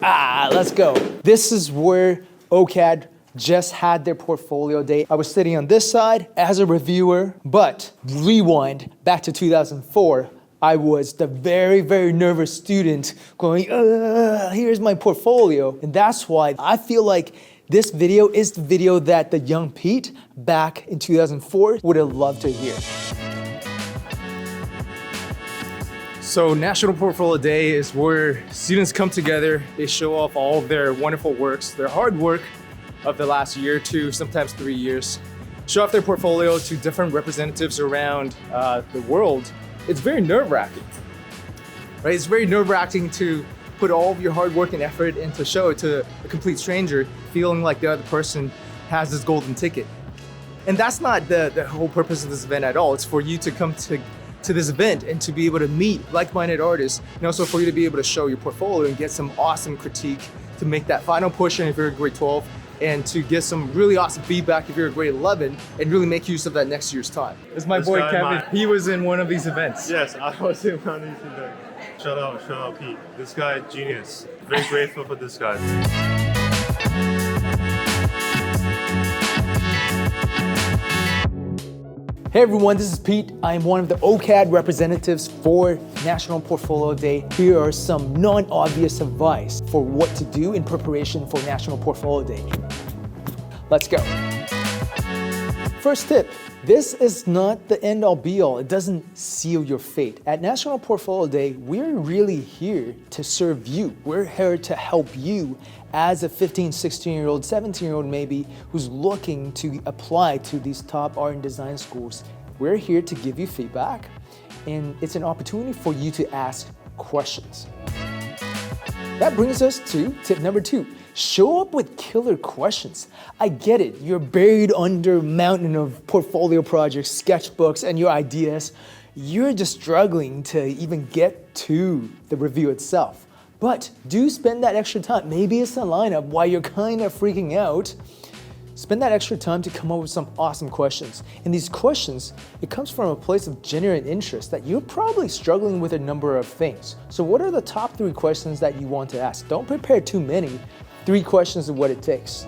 Let's go. This is where OCAD just had their portfolio day. I was sitting on this side as a reviewer, but rewind back to 2004. I was the very, very nervous student going, here's my portfolio. And that's why I feel like this video is the video that the young Pete back in 2004 would have loved to hear. So National Portfolio Day is where students come together, they show off all of their wonderful works, their hard work of the last year or two, sometimes 3 years, show off their portfolio to different representatives around the world. It's very nerve-wracking, right? It's very nerve-wracking to put all of your hard work and effort into show it to a complete stranger, feeling like the other person has this golden ticket. And that's not the whole purpose of this event at all. It's for you to come to this event and to be able to meet like-minded artists, and also for you to be able to show your portfolio and get some awesome critique to make that final push in if you're a grade 12, and to get some really awesome feedback if you're a grade 11, and really make use of that next year's time. It's my boy Kevin. He was in one of these events. Yes, I was in one of these events. Shout out Pete. This guy, genius. Very grateful for this guy. Hey everyone, this is Pete. I am one of the OCAD representatives for National Portfolio Day. Here are some non-obvious advice for what to do in preparation for National Portfolio Day. Let's go. First tip, this is not the end-all be-all. It doesn't seal your fate. At National Portfolio Day, we're really here to serve you. We're here to help you as a 15, 16-year-old, 17-year-old maybe, who's looking to apply to these top art and design schools. We're here to give you feedback, and it's an opportunity for you to ask questions. That brings us to tip number 2. Show up with killer questions. I get it, you're buried under a mountain of portfolio projects, sketchbooks, and your ideas. You're just struggling to even get to the review itself. But do spend that extra time. Maybe it's a lineup while you're kind of freaking out. Spend that extra time to come up with some awesome questions. And these questions, it comes from a place of genuine interest that you're probably struggling with a number of things. So what are the top 3 questions that you want to ask? Don't prepare too many. 3 questions is what it takes.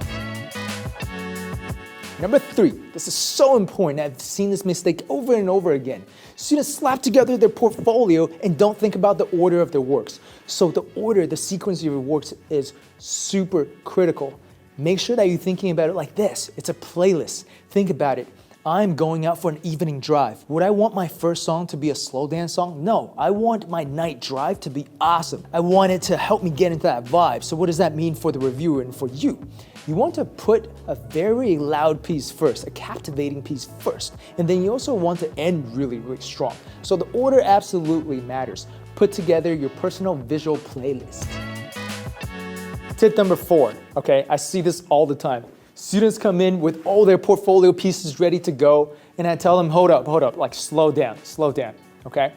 Number 3, this is so important. I've seen this mistake over and over again. Students slap together their portfolio and don't think about the order of their works. So the order, the sequence of your works is super critical. Make sure that you're thinking about it like this. It's a playlist. Think about it. I'm going out for an evening drive. Would I want my first song to be a slow dance song? No, I want my night drive to be awesome. I want it to help me get into that vibe. So what does that mean for the reviewer and for you? You want to put a very loud piece first, a captivating piece first, and then you also want to end really, really strong. So the order absolutely matters. Put together your personal visual playlist. Tip number 4, okay, I see this all the time. Students come in with all their portfolio pieces ready to go, and I tell them, hold up, like slow down, okay?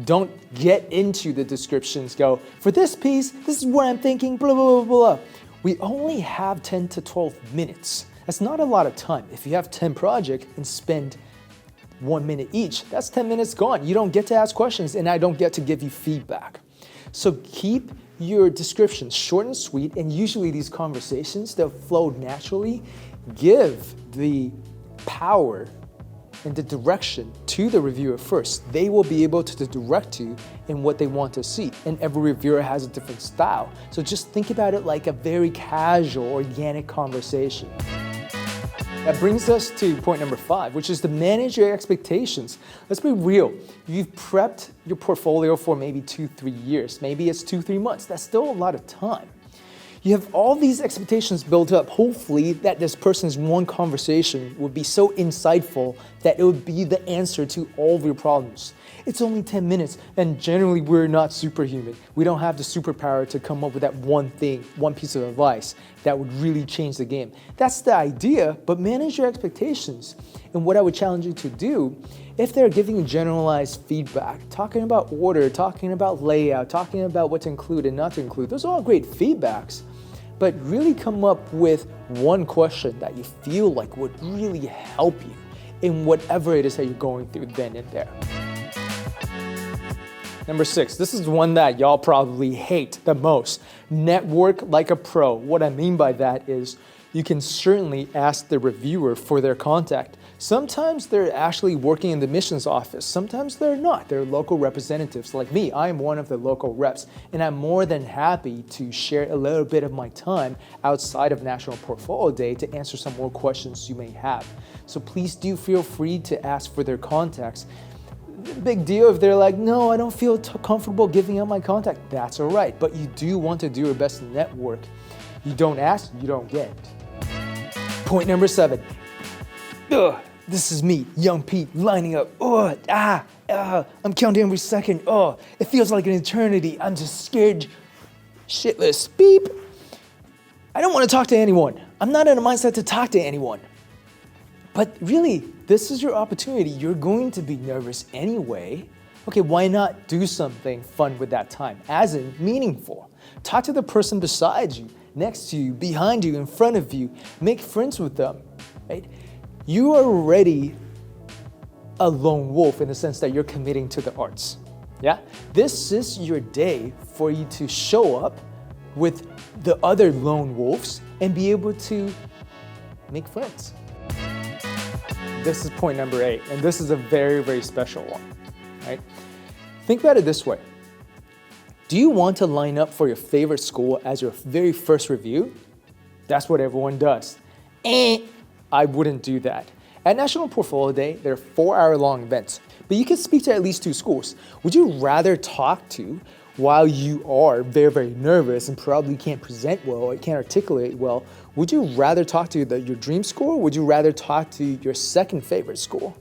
Don't get into the descriptions, go, for this piece, this is what I'm thinking, blah, blah, blah, blah. We only have 10 to 12 minutes. That's not a lot of time. If you have 10 projects and spend 1 minute each, that's 10 minutes gone. You don't get to ask questions, and I don't get to give you feedback. So keep your descriptions short and sweet, and usually these conversations, they'll flow naturally. Give the power and the direction to the reviewer first. They will be able to direct you in what they want to see, and every reviewer has a different style. So just think about it like a very casual, organic conversation. That brings us to point number 5, which is to manage your expectations. Let's be real. You've prepped your portfolio for maybe 2-3 years. Maybe it's 2-3 months. That's still a lot of time. You have all these expectations built up. Hopefully that this person's one conversation would be so insightful that it would be the answer to all of your problems. It's only 10 minutes, and generally we're not superhuman. We don't have the superpower to come up with that one thing, one piece of advice that would really change the game. That's the idea, but manage your expectations. And what I would challenge you to do, if they're giving you generalized feedback, talking about order, talking about layout, talking about what to include and not to include, those are all great feedbacks. But really come up with one question that you feel like would really help you in whatever it is that you're going through then and there. Number 6, this is one that y'all probably hate the most. Network like a pro. What I mean by that is you can certainly ask the reviewer for their contact. Sometimes they're actually working in the admissions office. Sometimes they're not. They're local representatives like me. I am one of the local reps, and I'm more than happy to share a little bit of my time outside of National Portfolio Day to answer some more questions you may have. So please do feel free to ask for their contacts. Big deal if they're like, no, I don't feel comfortable giving out my contact. That's all right, but you do want to do your best to network. You don't ask, you don't get. Point number 7. This is me, young Pete, lining up. I'm counting every second. It feels like an eternity. I'm just scared shitless. Beep. I don't want to talk to anyone. I'm not in a mindset to talk to anyone. But really, this is your opportunity. You're going to be nervous anyway. Okay, why not do something fun with that time, as in meaningful? Talk to the person beside you, next to you, behind you, in front of you. Make friends with them, right? You are already a lone wolf in the sense that you're committing to the arts, yeah? This is your day for you to show up with the other lone wolves and be able to make friends. This is point number 8, and this is a very, very special one, right? Think about it this way. Do you want to line up for your favorite school as your very first review? That's what everyone does. I wouldn't do that. At National Portfolio Day, there are 4-hour-long events, but you can speak to at least 2 schools. Would you rather talk to while you are very, very nervous and probably can't present well or can't articulate well? Would you rather talk to your dream school, or would you rather talk to your second favorite school?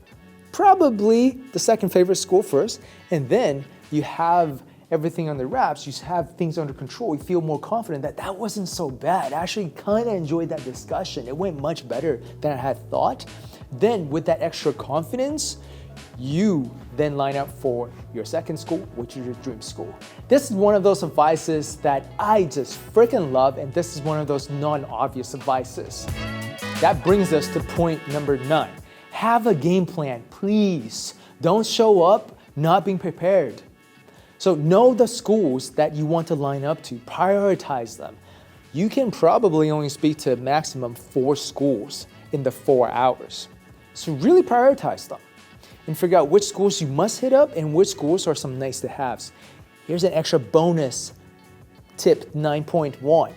Probably the second favorite school first, and then you have everything on the wraps, you have things under control, you feel more confident that that wasn't so bad. I actually kind of enjoyed that discussion. It went much better than I had thought. Then with that extra confidence, you then line up for your second school, which is your dream school. This is one of those advices that I just freaking love, and this is one of those non-obvious advices. That brings us to point number 9. Have a game plan, please. Don't show up not being prepared. So know the schools that you want to line up to, prioritize them. You can probably only speak to a maximum 4 schools in the 4 hours. So really prioritize them and figure out which schools you must hit up and which schools are some nice to haves. Here's an extra bonus tip 9.1.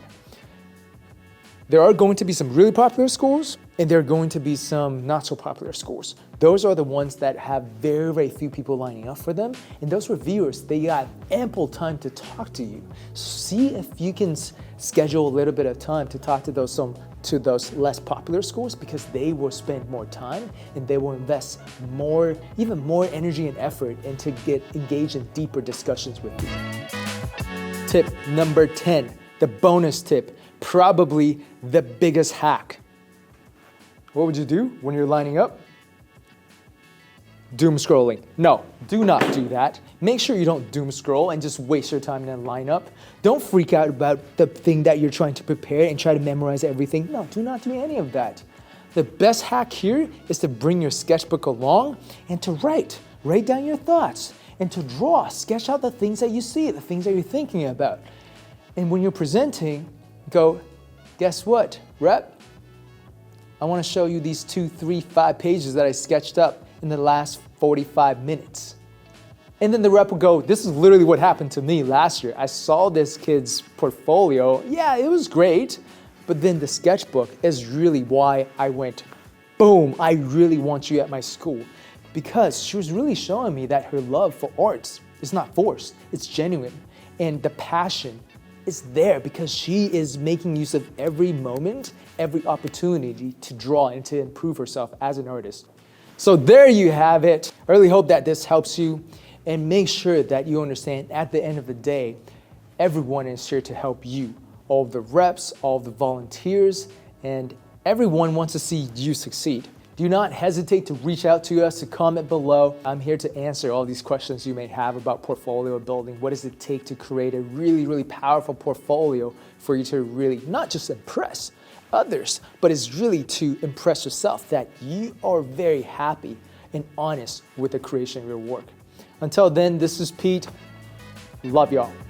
There are going to be some really popular schools and there are going to be some not so popular schools. Those are the ones that have very, very few people lining up for them. And those reviewers, they got ample time to talk to you. See if you can schedule a little bit of time to talk to those less popular schools, because they will spend more time and they will invest even more energy and effort into get engaged in deeper discussions with you. Tip number 10, the bonus tip, probably the biggest hack. What would you do when you're lining up? Doom scrolling. No, do not do that. Make sure you don't doom scroll and just waste your time in a lineup. Don't freak out about the thing that you're trying to prepare and try to memorize everything. No, do not do any of that. The best hack here is to bring your sketchbook along and to write down your thoughts and to draw, sketch out the things that you see, the things that you're thinking about. And when you're presenting, go, guess what, rep? I want to show you these 2, 3, 5 pages that I sketched up in the last 45 minutes. And then the rep will go, this is literally what happened to me last year. I saw this kid's portfolio. Yeah, it was great. But then the sketchbook is really why I went, boom, I really want you at my school. Because she was really showing me that her love for arts is not forced, it's genuine. And the passion is there because she is making use of every moment, every opportunity to draw and to improve herself as an artist. So there you have it. I really hope that this helps you, and make sure that you understand at the end of the day, everyone is here to help you. All of the reps, all of the volunteers, and everyone wants to see you succeed. Do not hesitate to reach out to us, to comment below. I'm here to answer all these questions you may have about portfolio building. What does it take to create a really, really powerful portfolio for you to really not just impress others, but it's really to impress yourself that you are very happy and honest with the creation of your work. Until then, this is Pete. Love y'all.